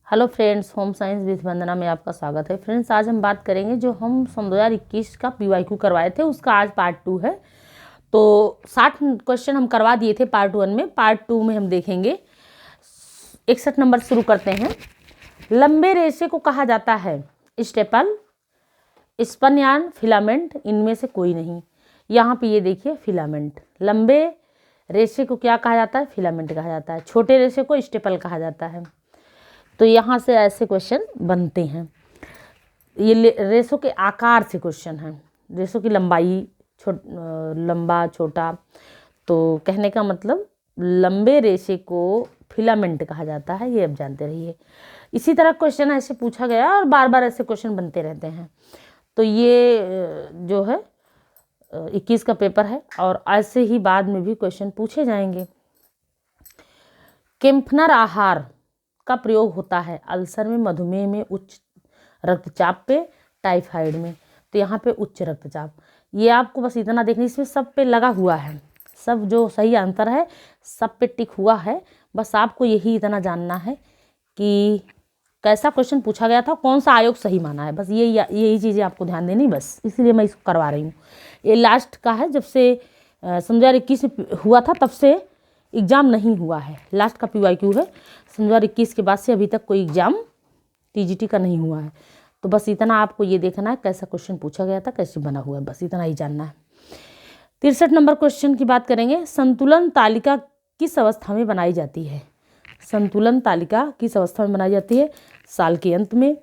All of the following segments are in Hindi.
Hello friends, home science with Vandana में आपका स्वागत है। फ्रेंड्स, आज हम बात करेंगे जो हम सन 2021 का पीवाईक्यू करवाए थे उसका आज पार्ट 2 है। तो 60 क्वेश्चन हम करवा दिए थे पार्ट 1 में। पार्ट 2 में हम देखेंगे 61 नंबर। शुरू करते हैं। लंबे रेशे को कहा जाता है स्टेपल, स्पन्यान, फिलामेंट। इनमें से कोई नहीं। यहाँ पे ये देखिए फिलामेंट। लंबे रेशे को क्या कहा जाता है? फिलामेंट कहा जाता है। छोटे रेशे को स्टेपल कहा जाता है। तो यहाँ से ऐसे क्वेश्चन बनते हैं। ये रेशों के आकार से क्वेश्चन है। रेशों की लंबाई, लंबा छोटा। तो कहने का मतलब लंबे रेशे को फिलामेंट कहा जाता है। ये अब जानते रहिए। इसी तरह क्वेश्चन ऐसे पूछा गया और बार बार ऐसे क्वेश्चन बनते रहते हैं। तो ये जो है 21 का पेपर है और ऐसे ही बाद में भी क्वेश्चन पूछे जाएंगे। केम्फनर आहार का प्रयोग होता है अल्सर में, मधुमेह में, उच्च रक्तचाप पे, टाइफाइड में। तो यहाँ पे उच्च रक्तचाप। ये आपको बस इतना देखना, इसमें सब पे लगा हुआ है। सब जो सही आंसर है सब पे टिक हुआ है। बस आपको यही इतना जानना है कि कैसा क्वेश्चन पूछा गया था, कौन सा आयोग सही माना है। बस यही चीज़ें आपको ध्यान देनी, बस इसीलिए मैं इसको करवा रही हूँ। ये लास्ट का है। जब से सन 2021 हुआ था तब से एग्ज़ाम नहीं हुआ है। लास्ट का पीवाईक्यू है। सन 2021 के बाद से अभी तक कोई एग्ज़ाम टीजीटी का नहीं हुआ है। तो बस इतना आपको ये देखना है कैसा क्वेश्चन पूछा गया था, कैसे बना हुआ है, बस इतना ही जानना है। 63 नंबर क्वेश्चन की बात करेंगे। संतुलन तालिका किस अवस्था में बनाई जाती है? संतुलन तालिका किस अवस्था में बनाई जाती है? साल के अंत में,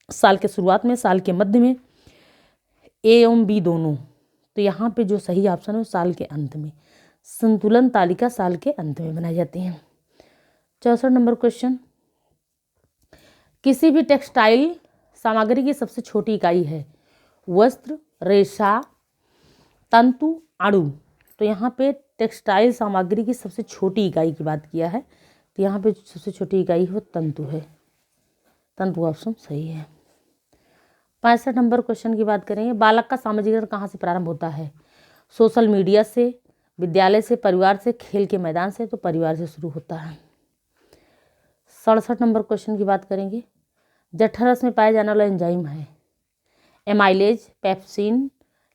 साल के शुरुआत में, साल के मध्य में, ए एवं बी दोनों। तो यहाँ पे जो सही ऑप्शन है वो साल के अंत में। संतुलन तालिका साल के अंत में बनाई जाती है। 64 नंबर क्वेश्चन। किसी भी टेक्सटाइल सामग्री की सबसे छोटी इकाई है वस्त्र, रेशा, तंतु, अणु। तो यहाँ पे टेक्सटाइल सामग्री की सबसे छोटी इकाई की बात किया है। तो यहाँ पे सबसे छोटी इकाई वो तंतु है। तंतु ऑप्शन सही है। 65 नंबर क्वेश्चन की बात करेंगे। बालक का सामाजिकरण कहाँ से प्रारंभ होता है? सोशल मीडिया से, विद्यालय से, परिवार से, खेल के मैदान से। तो परिवार से शुरू होता है। 67 नंबर क्वेश्चन की बात करेंगे। जठरस में पाया जाने वाला एंजाइम है एमाइलेज, पेप्सिन,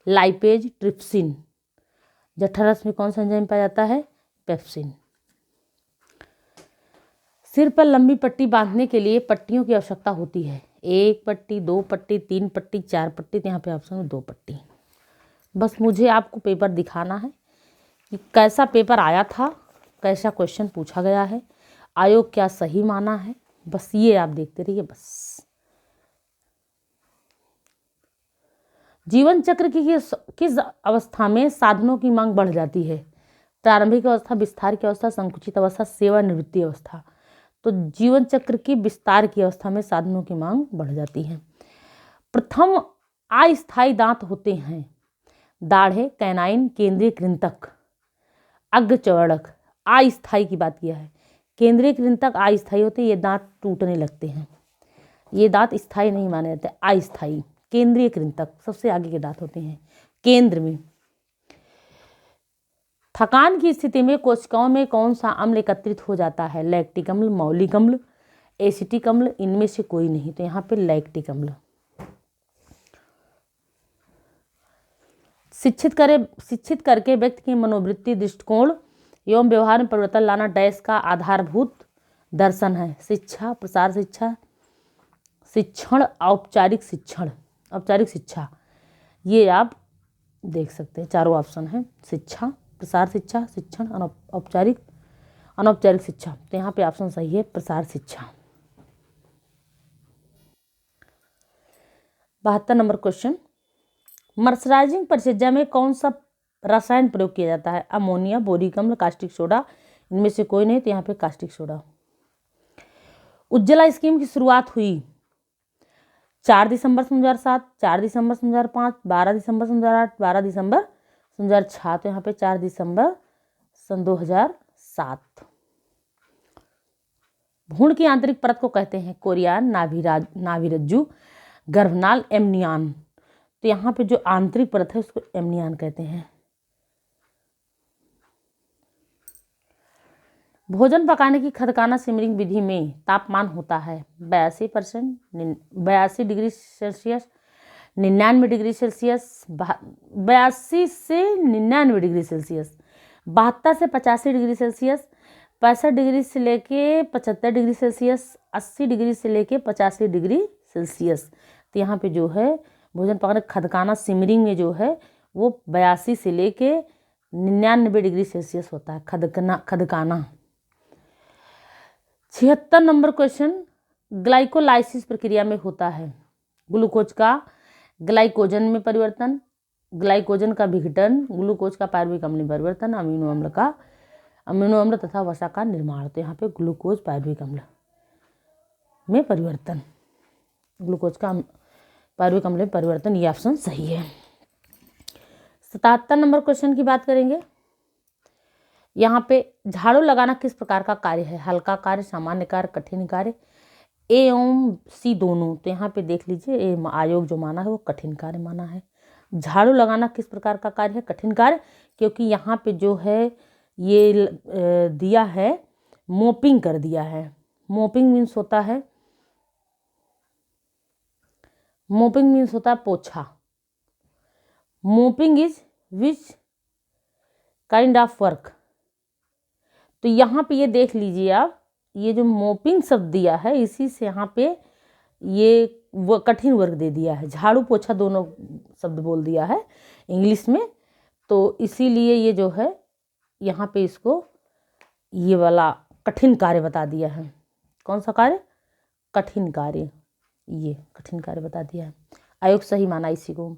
लाइपेज, ट्रिप्सिन। जठरस में कौन सा एंजाइम पाया जाता है? पेप्सिन। सिर पर लंबी पट्टी बांधने के लिए पट्टियों की आवश्यकता होती है। 1 पट्टी, 2 पट्टी, 3 पट्टी, 4 पट्टी। तो यहाँ पे ऑप्शन है 2 पट्टी। बस मुझे आपको पेपर दिखाना है कि कैसा पेपर आया था, कैसा क्वेश्चन पूछा गया है, आयोग क्या सही माना है। बस ये आप देखते रहिए। बस जीवन चक्र की किस अवस्था में साधनों की मांग बढ़ जाती है? प्रारंभिक अवस्था, विस्तार की अवस्था, संकुचित अवस्था, सेवानिवृत्ति अवस्था। तो जीवन चक्र की विस्तार की अवस्था में साधनों की मांग बढ़ जाती है। प्रथम अस्थायी दांत होते हैं दाढ़े, कैनाइन, केंद्रीय कृंतक, अग्रचर्वणक। अस्थायी की बात किया है। केंद्रीय कृंतक अस्थायी होते हैं, ये दांत टूटने लगते हैं। ये दांत स्थायी नहीं माने जाते, अस्थायी। केंद्रीय कृंतक सबसे आगे के दांत होते हैं केंद्र में। थकान की स्थिति में कोशिकाओं में कौन सा अम्ल एकत्रित हो जाता है? लैक्टिक अम्ल, मौलिक अम्ल, एसिटिक अम्ल। इनमें से कोई नहीं। तो यहाँ पे लैक्टिक अम्ल। शिक्षित करके व्यक्ति की मनोवृत्ति, दृष्टिकोण एवं व्यवहार में परिवर्तन लाना डैश का आधारभूत दर्शन है। शिक्षा, प्रसार शिक्षा, शिक्षण, औपचारिक शिक्षण, औपचारिक शिक्षा। ये आप देख सकते हैं। चारों ऑप्शन है। शिक्षा, प्रसार शिक्षा, शिक्षण, औपचारिक, अनौपचारिक शिक्षा। तो यहाँ पे ऑप्शन सही है प्रसार शिक्षा। 72 नंबर क्वेश्चन। मर्सराइजिंग परिचर्या में कौन सा रसायन प्रयोग किया जाता है? अमोनिया, बोरिक अम्ल, कास्टिक सोडा। इनमें से कोई नहीं। तो यहाँ पे कास्टिक सोडा। उज्ज्वला स्कीम की शुरुआत हुई 4 दिसंबर 2007, 4 दिसंबर 2005, 12 दिसंबर 2008, 12 दिसंबर 2006। तो यहाँ पे 4 दिसंबर सन 2007। भ्रूण की आंतरिक परत को कहते हैं कोरियान, नाभिरज्जु, गर्भनाल, एमनियन। तो यहाँ पे जो आंतरिक परत है उसको एमनियन कहते हैं। भोजन पकाने की खदकाना सिमरिंग विधि में तापमान होता है 82%, 82 डिग्री सेल्सियस, 99 डिग्री सेल्सियस, 82 से 99 डिग्री सेल्सियस, 72 से 85 डिग्री सेल्सियस, 65 डिग्री से लेके 75 डिग्री सेल्सियस, 80 डिग्री से लेके 85 डिग्री सेल्सियस। तो यहाँ पे जो है भोजन पकाने खदकाना सिमरिंग में जो है वो 82 से लेके 99 डिग्री सेल्सियस होता है खदकाना। 76 नंबर क्वेश्चन, ग्लाइकोलाइसिस प्रक्रिया में होता है ग्लूकोज का ग्लाइकोजन में परिवर्तन, ग्लाइकोजन का विघटन, ग्लूकोज का पायरुविक अम्ल में परिवर्तन, अमीनो अम्ल तथा वसा का निर्माण। तो यहाँ पे ग्लूकोज पायरुविक अम्ल में परिवर्तन, ग्लूकोज का पायरुविक अम्ल में परिवर्तन, ये ऑप्शन सही है। 77 नंबर क्वेश्चन की बात करेंगे। यहाँ पे झाड़ू लगाना किस प्रकार का कार्य है? हल्का कार्य, सामान्य कार्य, कठिन कार्य, ए एवं सी दोनों। तो यहाँ पे देख लीजिए आयोग जो माना है वो कठिन कार्य माना है। झाड़ू लगाना किस प्रकार का कार्य है? कठिन कार्य, क्योंकि यहाँ पे जो है ये दिया है मोपिंग कर दिया है। मोपिंग मीन्स होता है पोछा। Mopping is which kind of work. तो यहाँ पे ये देख लीजिए आप, ये जो मोपिंग शब्द दिया है इसी से यहाँ पे ये वो कठिन वर्क दे दिया है। झाड़ू पोछा दोनों शब्द बोल दिया है इंग्लिश में, तो इसीलिए ये जो है यहाँ पे इसको ये वाला कठिन कार्य बता दिया है। कौन सा कार्य? कठिन कार्य, ये कठिन कार्य बता दिया है। आयोग सही माना इसी को।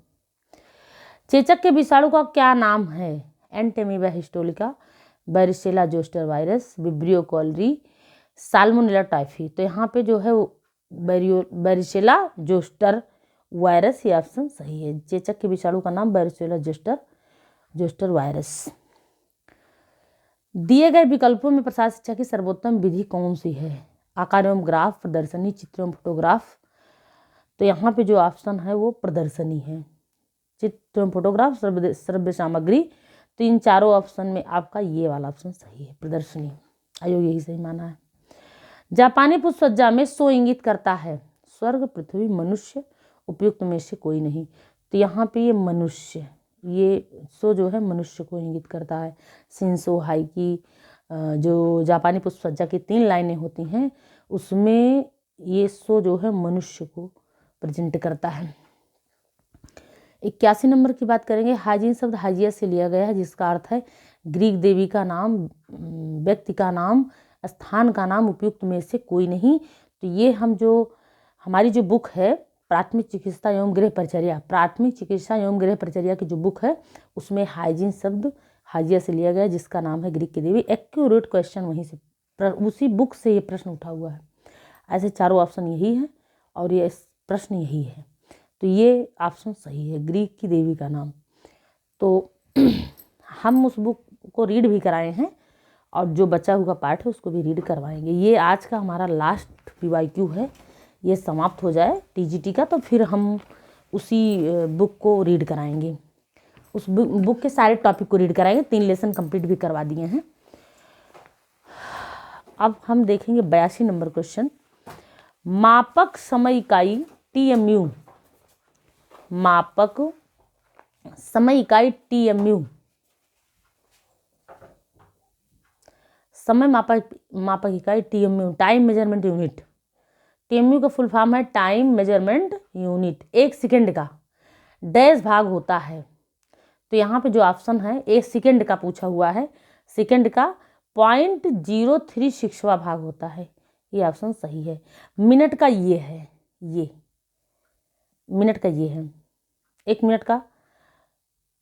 चेचक के विषाणु का क्या नाम है? Entamoeba histolytica, varicella zoster virus, Vibrio cholerae, Salmonella typhi. तो यहाँ पे जो है बैरिसेला जोस्टर वायरस, ये ऑप्शन सही है। चेचक के विषाणु का नाम बैरिसेला जोस्टर वायरस। दिए गए विकल्पों में प्रसार शिक्षा की सर्वोत्तम विधि कौन सी है? आकार एवं ग्राफ, प्रदर्शनी, चित्र एवं फोटोग्राफ। तो यहाँ पे जो ऑप्शन है वो प्रदर्शनी है। चित्र एवं फोटोग्राफ, श्रव्य सामग्री। तो इन चारों ऑप्शन में आपका ये वाला ऑप्शन सही है, प्रदर्शनी। आयोग यही सही माना है। जापानी पुष्प सज्जा में सो इंगित करता है स्वर्ग, पृथ्वी, मनुष्य, उपयुक्त में से कोई नहीं। तो यहाँ पे ये मनुष्य, ये सो जो है मनुष्य को इंगित करता है। शिंसो हाई की जो जापानी पुष्प सज्जा की 3 लाइनें होती हैं उसमें ये सो जो है मनुष्य को प्रेजेंट करता है। 81 नंबर की बात करेंगे। हाइजीन शब्द हाइजिया से लिया गया है जिसका अर्थ है ग्रीक देवी का नाम, व्यक्ति का नाम, स्थान का नाम, उपयुक्त में से कोई नहीं। तो ये हमारी जो बुक है प्राथमिक चिकित्सा एवं गृह परिचर्या की जो बुक है उसमें हाइजीन शब्द हाइजिया से लिया गया जिसका नाम है ग्रीक की देवी। एक्यूरेट क्वेश्चन वहीं से उसी बुक से ये प्रश्न उठा हुआ है। ऐसे चारों ऑप्शन यही है और ये प्रश्न यही है, तो ये ऑप्शन सही है, ग्रीक की देवी का नाम। तो हम उस बुक को रीड भी कराए हैं और जो बचा हुआ पार्ट है उसको भी रीड करवाएंगे। ये आज का हमारा लास्ट PYQ है, ये समाप्त हो जाए TGT का तो फिर हम उसी बुक को रीड कराएंगे। उस बुक के सारे टॉपिक को रीड कराएंगे। 3 लेसन कंप्लीट भी करवा दिए हैं। अब हम देखेंगे 82 नंबर क्वेश्चन। मापक समय इकाई TMU, मापक समय इकाई TMU, समय मापक इकाई TMU, time measurement unit. TMU का फुल फॉर्म है टाइम मेजरमेंट यूनिट। 1 सेकेंड का डैश भाग होता है। तो यहाँ पे जो ऑप्शन है 1 सेकेंड का पूछा हुआ है, सेकेंड का 0.036वां भाग होता है, ये ऑप्शन सही है। मिनट का ये है, ये मिनट का ये है, 1 मिनट का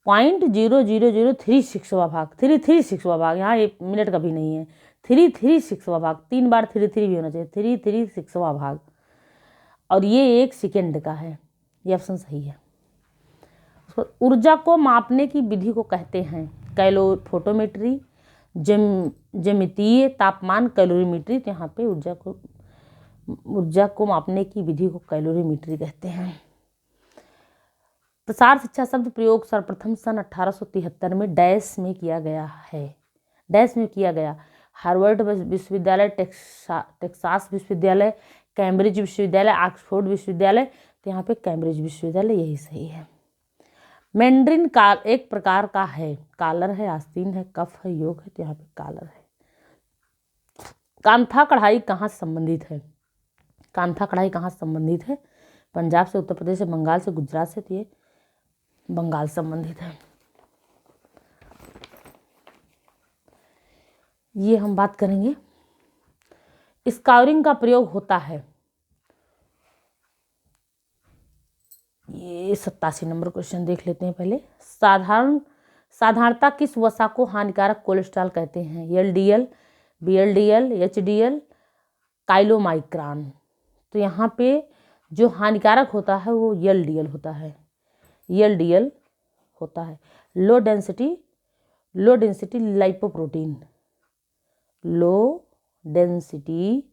0.00036वां भाग, 336वां भाग, यहाँ 1 मिनट का भी नहीं है, 336वां भाग, 3 बार 33 भी होना चाहिए, 336वां भाग, और ये 1 सेकेंड का है, ये ऑप्शन सही है। ऊर्जा को मापने की विधि को कहते हैं कैलोरीफोटोमेट्री, ज्यामितीय तापमान कैलोरीमेट्री। तो यहाँ पे ऊर्जा को मापने की विधि को कैलोरीमेट्री कहते हैं। प्रसार शिक्षा शब्द प्रयोग सर्वप्रथम सन 1873 में डैश में किया गया है, डैश में किया गया। हार्वर्ड विश्वविद्यालय, टेक्सास विश्वविद्यालय, कैम्ब्रिज विश्वविद्यालय, ऑक्सफोर्ड विश्वविद्यालय। तो यहाँ पे कैम्ब्रिज विश्वविद्यालय यही सही है। मैंड्रिन काल एक प्रकार का है, कालर है, आस्तीन है, कफ है, योग है। तो यहाँ पे कालर है। कांथा कढ़ाई कहाँ से संबंधित है? कांथा कढ़ाई कहाँ से संबंधित है? पंजाब से, उत्तर प्रदेश से, बंगाल से, गुजरात से। तो ये बंगाल संबंधित है। ये हम बात करेंगे। स्काउरिंग का प्रयोग होता है, ये 87 नंबर क्वेश्चन देख लेते हैं पहले। साधारणता किस वसा को हानिकारक कोलेस्ट्रॉल कहते हैं? LDL, VLDL, HDL, chylomicron. तो यहाँ पे जो हानिकारक होता है वो एलडीएल होता है, एलडीएल होता है। Low density lipoprotein, low density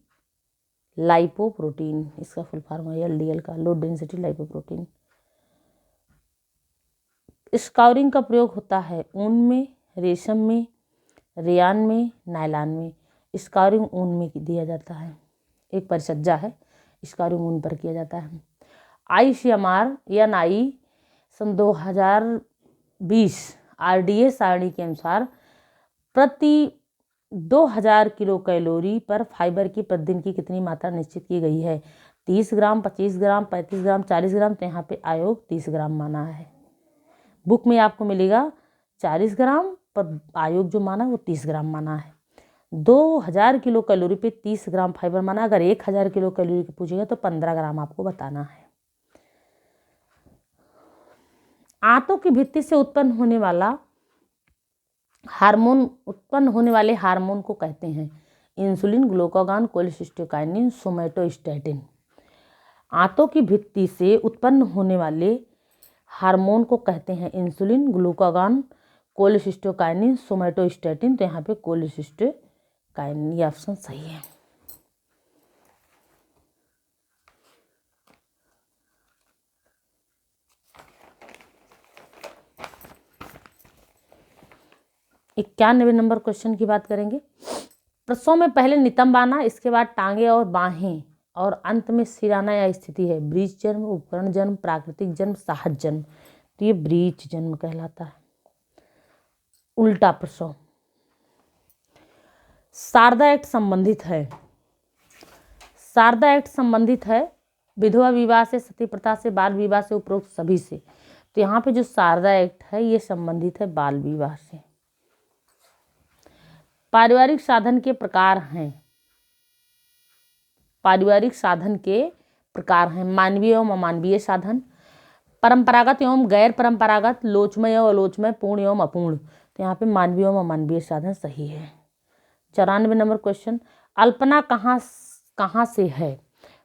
lipoprotein, इसका फुल फॉर्म है एलडीएल का, लो डेंसिटी लाइपोप्रोटीन। स्काउरिंग का प्रयोग होता है ऊन में, रेशम में, रेयान में, नायलॉन में। स्काउरिंग ऊन में दिया जाता है, एक परिसज्जा है, स्काउरिंग ऊन पर किया जाता है। आईसीएमआर एनआई सन 2020 आरडीए सारणी के अनुसार प्रति 2000 किलो कैलोरी पर फाइबर की प्रतिदिन की कितनी मात्रा निश्चित की गई है? 30 ग्राम, 25 ग्राम, 35 ग्राम, 40 ग्राम। तो यहाँ पे आयोग 30 ग्राम माना है। बुक में आपको मिलेगा 40 ग्राम, पर आयोग जो माना वो 30 ग्राम माना है। 2000 किलो कैलोरी पे 30 ग्राम फाइबर माना। अगर 1000 किलो कैलोरी का पूछेगा तो 15 ग्राम आपको बताना है। आंतों की भित्ति से उत्पन्न होने वाले हार्मोन को कहते हैं इंसुलिन, ग्लूकागॉन, कोलेसिस्टोकाइनिन, सोमैटोस्टैटिन। आंतों की भित्ति से उत्पन्न होने वाले हार्मोन को कहते हैं इंसुलिन, ग्लूकागॉन, कोलेसिस्टोकाइनिन, सोमैटोस्टैटिन। तो यहाँ पे कोलेसिस्टोकाइनिन, ये ऑप्शन सही है। इक्यानवे नंबर क्वेश्चन की बात करेंगे। प्रसव में पहले नितंब आना, इसके बाद टांगे और बाहें, और अंत में सिराना या स्थिति है। ब्रीच जन्म, उपकरण जन्म, प्राकृतिक जन्म, साहस जन्म। तो ये ब्रीच जन्म कहलाता है, उल्टा प्रसव। शारदा एक्ट संबंधित है, शारदा एक्ट संबंधित है विधवा विवाह से, सती प्रथा से, बाल विवाह से, उपरोक्त सभी से। तो यहाँ पे जो शारदा एक्ट है ये संबंधित है बाल विवाह से। पारिवारिक साधन के प्रकार हैं, पारिवारिक साधन के प्रकार हैं मानवीय एवं अमानवीय साधन, परंपरागत एवं गैर परंपरागत, लोचमय एवं अलोचमय, पूर्ण एवं अपूर्ण। तो यहाँ पे मानवीय एवं अमानवीय साधन सही है। 94 नंबर क्वेश्चन। अल्पना कहाँ से है?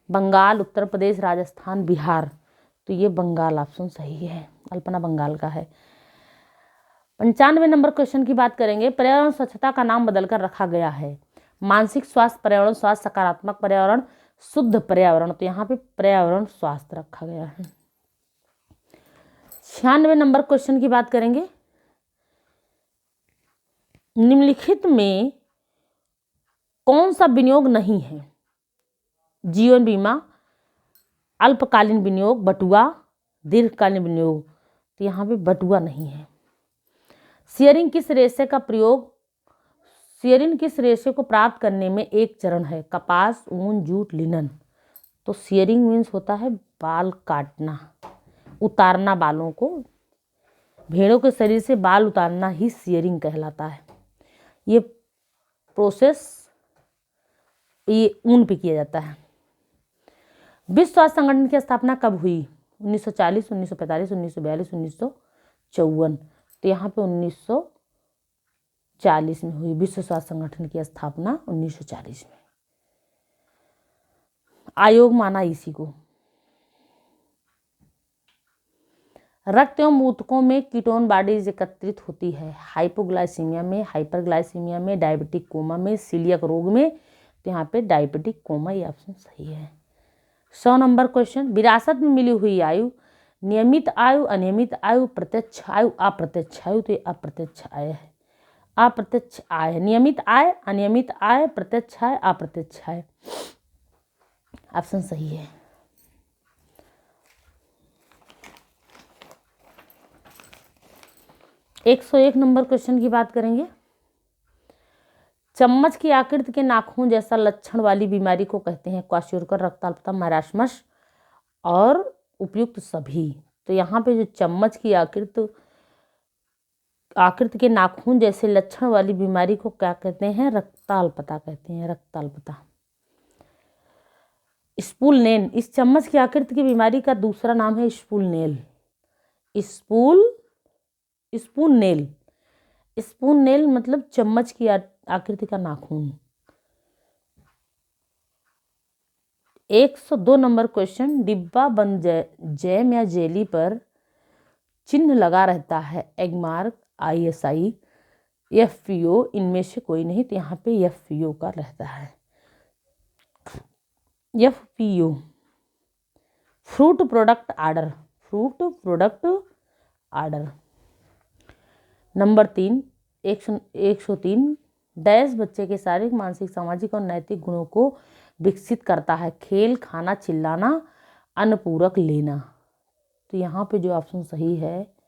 बंगाल, उत्तर प्रदेश, राजस्थान, बिहार। तो ये बंगाल ऑप्शन सही है, अल्पना बंगाल का है। 95 नंबर क्वेश्चन की बात करेंगे। पर्यावरण स्वच्छता का नाम बदलकर रखा गया है। मानसिक स्वास्थ्य पर्यावरण स्वास्थ्य, सकारात्मक पर्यावरण, शुद्ध पर्यावरण। तो यहाँ पे पर्यावरण स्वास्थ्य रखा गया है। 96 नंबर क्वेश्चन की बात करेंगे। निम्नलिखित में कौन सा विनियोग नहीं है? जीवन बीमा, अल्पकालीन विनियोग, बटुआ, दीर्घकालीन विनियोग। तो यहाँ पे बटुआ नहीं है। शेयरिंग किस रेशे का प्रयोग, शेयरिंग किस रेशे को प्राप्त करने में एक चरण है? कपास, ऊन, जूट, लिनन। तो शेयरिंग मीन्स होता है बाल काटना, उतारना बालों को। भेड़ों के शरीर से बाल उतारना ही शेयरिंग कहलाता है। ये प्रोसेस ये ऊन पे किया जाता है। विश्व स्वास्थ्य संगठन की स्थापना कब हुई? 1940, 1945, 1942, 1954। तो यहाँ पे 1940 में हुई विश्व स्वास्थ्य संगठन की स्थापना, 1940 में। आयोग माना इसी को। रक्त एवं ऊतकों में कीटोन बॉडीज एकत्रित होती है। हाइपोग्लाइसीमिया में, हाइपरग्लाइसीमिया में, डायबिटिक कोमा में, सीलियक रोग में। तो यहाँ पे डायबिटिक कोमा, ये ऑप्शन सही है। 100 नंबर क्वेश्चन। विरासत में मिली हुई आयु, नियमित आयु, अनियमित आयु, प्रत्यक्ष आयु, अप्रत्यक्ष आयु। तो ये अप्रत्यक्ष आयु है, अप्रत्यक्ष आय, नियमित आय, अनियमित आय, प्रत्यक्ष आय, अप्रत्यक्ष आय। ऑप्शन सही है। एक 101 नंबर क्वेश्चन की बात करेंगे। चम्मच की आकृति के नाखून जैसा लक्षण वाली बीमारी को कहते हैं क्वाशियोरकर, रक्ताल्पता, मैरास्मस और उपयुक्त सभी। तो यहाँ पे जो चम्मच की आकृति के नाखून जैसे लक्षण वाली बीमारी को क्या कहते हैं? रक्ताल्पता कहते हैं, रक्ताल्पता। स्पूल नेल, इस चम्मच की आकृति की बीमारी का दूसरा नाम है spool nail. Spoon nail, spoon nail मतलब चम्मच की आकृति का नाखून। 102 नंबर क्वेश्चन, डिब्बा बंद जैम या जेली पर चिन्ह लगा रहता है, एगमार्क, ISI, FPO, इनमें से कोई नहीं। तो यहाँ पे FPO का रहता है, FPO, fruit product order, fruit product order. Number 3, 103, dash बच्चे के शारीरिक, मानसिक, सामाजिक और नैतिक गुणों को विकसित करता है, खेल, खाना, चिल्लाना, अनुपूरक लेना। तो यहाँ पे जो ऑप्शन सही है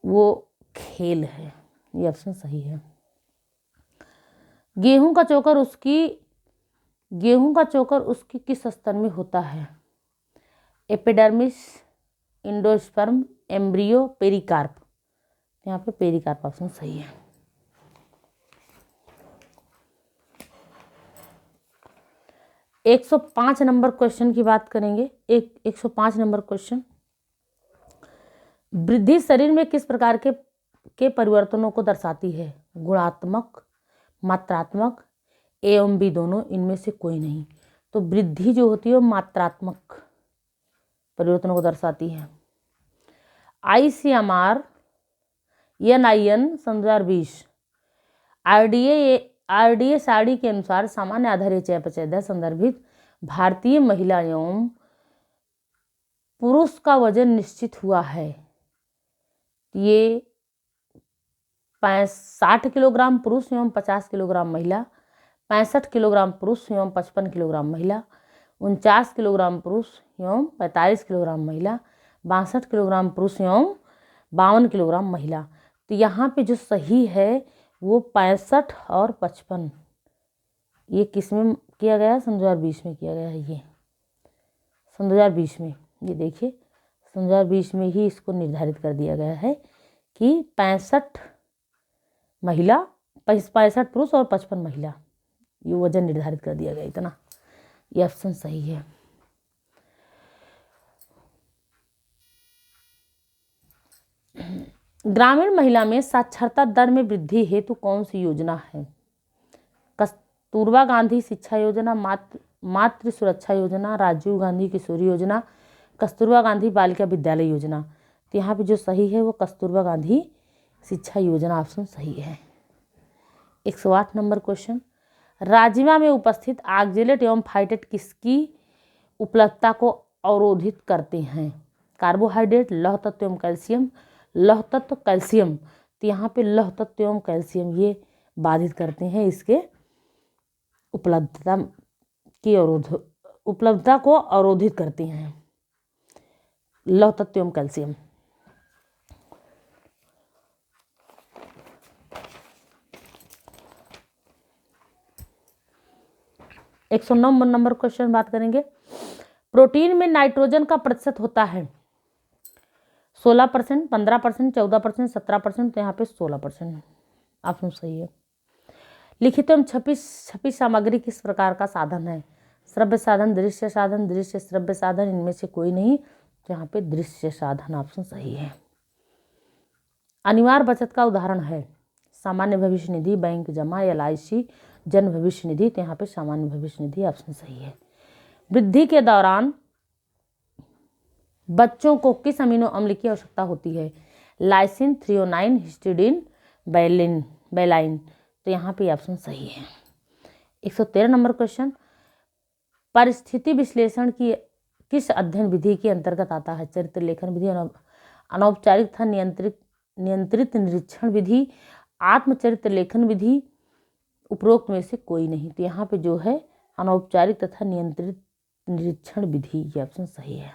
वो खेल है, ये ऑप्शन सही है। गेहूं का चोकर उसकी किस स्तर में होता है? Epidermis, endosperm, embryo, pericarp. यहाँ पे पेरिकार्प ऑप्शन सही है। एक 105 नंबर क्वेश्चन की बात करेंगे। 105 नंबर क्वेश्चन, वृद्धि शरीर में किस प्रकार के परिवर्तनों को दर्शाती है? गुणात्मक, मात्रात्मक, एवं भी दोनों, इनमें से कोई नहीं। तो वृद्धि जो होती है वो मात्रात्मक परिवर्तनों को दर्शाती है। ICMR NIN 2020 RDA साड़ी के अनुसार सामान्य आधार चयापचय संदर्भित भारतीय महिला एवं पुरुष का वजन निश्चित हुआ है। ये 60 किलोग्राम पुरुष एवं 50 किलोग्राम महिला, 65 किलोग्राम पुरुष एवं 55 किलोग्राम महिला, 49 किलोग्राम पुरुष एवं 45 किलोग्राम महिला, 62 किलोग्राम पुरुष एवं 52 किलोग्राम महिला। तो यहाँ पे जो सही है वो 65 और 55, ये किस में किया गया है? 2020 में किया गया है। ये 2020 में, ये देखिए 2020 में ही इसको निर्धारित कर दिया गया है कि 65 महिला, 65 पुरुष और 55 महिला, ये वजन निर्धारित कर दिया गया इतना। ये ऑप्शन सही है। ग्रामीण महिला में साक्षरता दर में वृद्धि हेतु कौन सी योजना है? कस्तूरबा गांधी शिक्षा योजना, मातृ सुरक्षा योजना, राजीव गांधी किशोरी योजना, कस्तूरबा गांधी बालिका विद्यालय योजना। तो यहाँ पे जो सही है वो कस्तूरबा गांधी शिक्षा योजना ऑप्शन सही है। 108 नंबर क्वेश्चन, राजमा में उपस्थित ऑक्जेलेट एवं फाइटेट किसकी उपलब्धता को अवरोधित करते हैं? कार्बोहाइड्रेट, लौह तत्व एवं कैल्शियम, लौह तत्व, कैल्शियम। तो यहाँ पे लौह तत्व एवं कैल्शियम ये बाधित करते हैं इसके उपलब्धता को अवरोधित करते हैं, लौह तत्व एवं कैल्शियम। एक 109 नंबर क्वेश्चन बात करेंगे। प्रोटीन में नाइट्रोजन का प्रतिशत होता है 16%, 15%, 14%, 17%। तो यहाँ पे 16% ऑप्शन सही है। लिखित एवं छपी सामग्री किस प्रकार का साधन है? श्रव्य साधन, दृश्य साधन, दृश्य श्रव्य साधन, इनमें से कोई नहीं। तो यहाँ पे दृश्य साधन ऑप्शन सही है। अनिवार्य बचत का उदाहरण है सामान्य भविष्य निधि, बैंक जमा, LIC, जन भविष्य निधि। तो यहाँ पे सामान्य भविष्य निधि ऑप्शन सही है। वृद्धि के दौरान बच्चों को किस अमीनो अम्ल की आवश्यकता होती है? Lysine, threonine, histidine, valine. तो यहाँ पे ऑप्शन सही है। 113 नंबर क्वेश्चन, परिस्थिति विश्लेषण की किस अध्ययन विधि के अंतर्गत आता है? चरित्र लेखन विधि, अनौपचारिक था नियंत्रित निरीक्षण विधि, आत्मचरित्र लेखन विधि उपरोक्त में से कोई नहीं। तो यहाँ पे जो है अनौपचारिक तथा नियंत्रित निरीक्षण विधि, ये ऑप्शन सही है।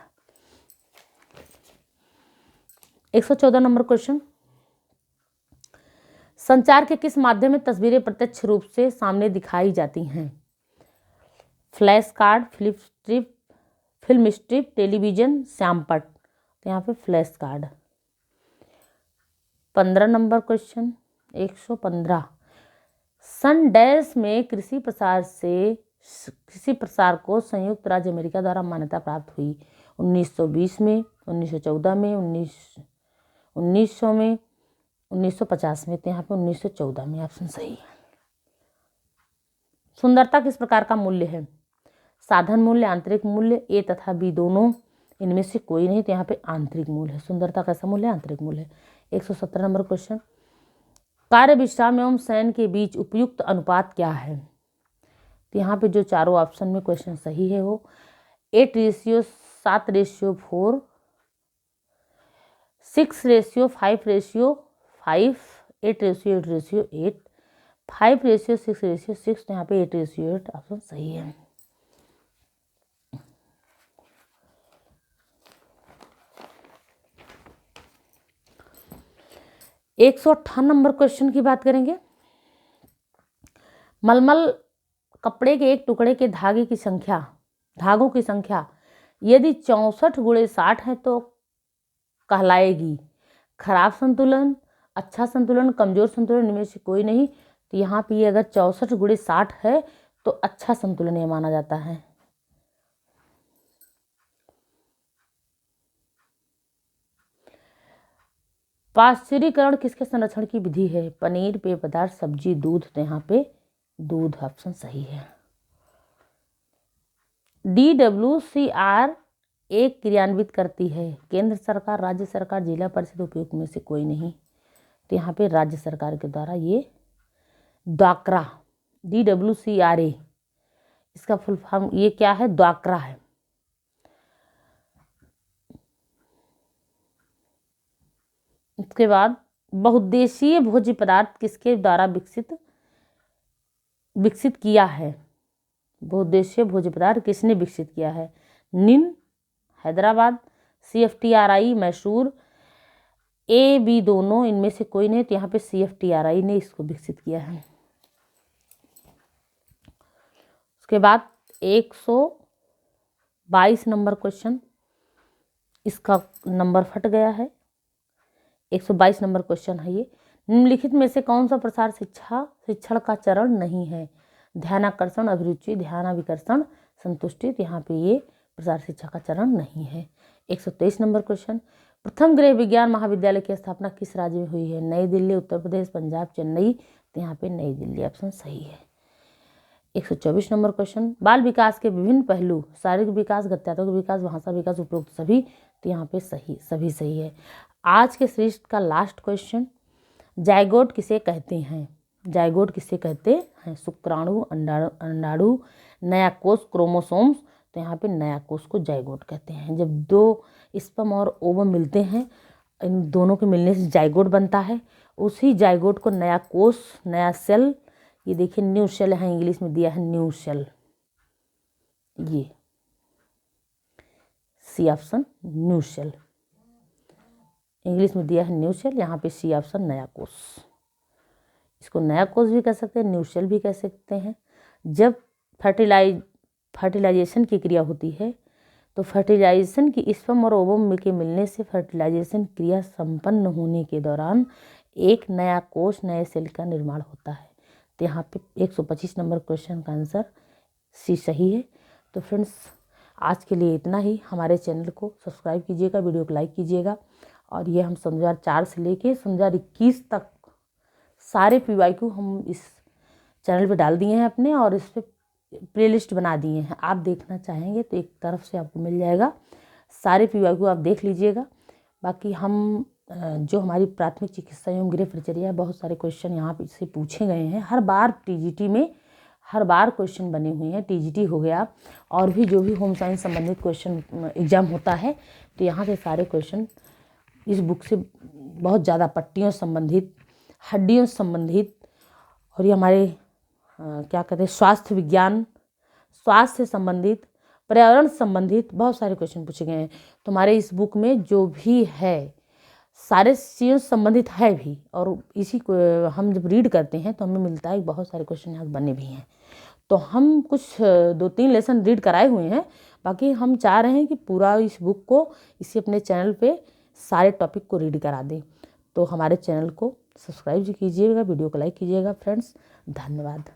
114 नंबर क्वेश्चन, संचार के किस माध्यम में तस्वीरें प्रत्यक्ष रूप से सामने दिखाई जाती हैं? Flash card, film strip, television, श्यामपट। तो यहाँ पे फ्लैश कार्ड। 15 नंबर क्वेश्चन, 115, सन डैश में कृषि प्रसार को संयुक्त राज्य अमेरिका द्वारा मान्यता प्राप्त हुई। 1920 में, 1914 में, 1900 में, 1950 में। तो यहाँ पे 1914 में ऑप्शन सही है। सुंदरता किस प्रकार का मूल्य है? साधन मूल्य, आंतरिक मूल्य, ए तथा बी दोनों, इनमें से कोई नहीं। तो यहाँ पे आंतरिक मूल्य है। सुंदरता कैसा मूल्य है? आंतरिक मूल्य। 117 नंबर क्वेश्चन, कार्य विश्राम एवं शयन के बीच उपयुक्त अनुपात क्या है? तो यहाँ पे जो चारों ऑप्शन में क्वेश्चन सही है वो 8:7:4, 6:5:5, 8:8:8, 5:6:6। तो यहाँ पे 8:8 ऑप्शन सही है। एक 158 नंबर क्वेश्चन की बात करेंगे। मलमल कपड़े के एक टुकड़े के धागों की संख्या यदि 64x60 है तो कहलाएगी खराब संतुलन, अच्छा संतुलन, कमजोर संतुलन, इनमें से कोई नहीं। तो यहाँ पे अगर 64x60 है तो अच्छा संतुलन ये माना जाता है। पाश्चुरीकरण किसके संरक्षण की विधि है? पनीर, पेय पदार्थ, सब्जी, दूध। तो यहाँ पे दूध ऑप्शन सही है। DWCR एक क्रियान्वित करती है? केंद्र सरकार, राज्य सरकार, जिला परिषद, उपयुक्त में से कोई नहीं। तो यहाँ पे राज्य सरकार के द्वारा ये द्वाक्रा, DWCRA, इसका फुल फॉर्म ये क्या है? द्वाक्रा है। इसके बाद बहुउद्देशीय भोज्य पदार्थ किसके द्वारा विकसित किया है? बहुउद्देशीय भोज्य पदार्थ किसने विकसित किया है? निन, Hyderabad, CFTRI, Mysore, A, B दोनों, इनमें से कोई नहीं। तो यहाँ पे CFTRI ने इसको विकसित किया है। उसके बाद 122 नंबर क्वेश्चन, इसका नंबर फट गया है। 122 नंबर क्वेश्चन है ये, निम्नलिखित में से कौन सा प्रसार शिक्षण का चरण नहीं है? ध्यानाकर्षण, अभिरुचि, ध्यानाभिकर्षण, संतुष्टि। तो यहाँ पे ये प्रसार शिक्षा का चरण नहीं है। 123 नंबर क्वेश्चन, प्रथम गृह विज्ञान महाविद्यालय की स्थापना किस राज्य में हुई है? नई दिल्ली, उत्तर प्रदेश, पंजाब, चेन्नई। तो यहाँ पे नई दिल्ली ऑप्शन सही है। 124 नंबर क्वेश्चन, बाल विकास के विभिन्न पहलू, शारीरिक विकास, गत्यात्मक विकास, भाषा विकास, उपरोक्त सभी। तो यहाँ पे सभी सही है। आज के सीरीज का लास्ट क्वेश्चन, जाइगोट किसे कहते हैं? जाइगोट किसे कहते हैं? शुक्राणु, अंडाणु, नया कोष, क्रोमोसोम्स। तो यहाँ पे नया कोष को जाइगोट कहते हैं। जब दो स्पर्म और ओवम मिलते हैं, इन दोनों के मिलने से जाइगोट बनता है। उसी जाइगोट को नया कोष, नया सेल, ये देखिए न्यू सेल यहाँ इंग्लिश में दिया है न्यू सेल, ये C option new cell, English में दिया है न्यू सेल, यहाँ पे सी ऑप्शन नया कोष। इसको नया कोष भी कह सकते हैं, न्यू सेल भी कह सकते हैं। जब फर्टिलाइजेशन की क्रिया होती है तो फर्टिलाइजेशन की स्पर्म और ओवम के मिलने से फर्टिलाइजेशन क्रिया संपन्न होने के दौरान एक नया कोष, नए सेल का निर्माण होता है। तो यहाँ पे 125 नंबर क्वेश्चन का आंसर सी सही है। तो फ्रेंड्स आज के लिए इतना ही। हमारे चैनल को सब्सक्राइब कीजिएगा, वीडियो को लाइक कीजिएगा। और ये हम 2004 से लेके 2021 तक सारे PYQ हम इस चैनल पे डाल दिए हैं अपने, और इस पर प्लेलिस्ट बना दिए हैं। आप देखना चाहेंगे तो एक तरफ से आपको मिल जाएगा, सारे PYQ आप देख लीजिएगा। बाकी हम जो हमारी प्राथमिक चिकित्सा एवं गृह परिचर्या, बहुत सारे क्वेश्चन यहाँ पे से पूछे गए हैं। हर बार TGT में हर बार क्वेश्चन बने हुए हैं। TGT हो गया, और भी जो भी होम साइंस संबंधित क्वेश्चन एग्जाम होता है, तो यहाँ के सारे क्वेश्चन इस बुक से बहुत ज़्यादा पट्टियों संबंधित हड्डियों से संबंधित, और ये हमारे क्या कहते हैं स्वास्थ्य विज्ञान, स्वास्थ्य से संबंधित, पर्यावरण से संबंधित बहुत सारे क्वेश्चन पूछे गए हैं। तो हमारे इस बुक में जो भी है सारे चीज़ों से संबंधित है भी, और इसी को हम जब रीड करते हैं तो हमें मिलता है बहुत सारे क्वेश्चन यहाँ बने भी हैं। तो हम कुछ 2-3 लेसन रीड कराए हुए हैं, बाकी हम चाह रहे हैं कि पूरा इस बुक को इसी अपने चैनल पे सारे टॉपिक को रीड करा दें। तो हमारे चैनल को सब्सक्राइब कीजिएगा, वीडियो को लाइक कीजिएगा फ्रेंड्स। धन्यवाद।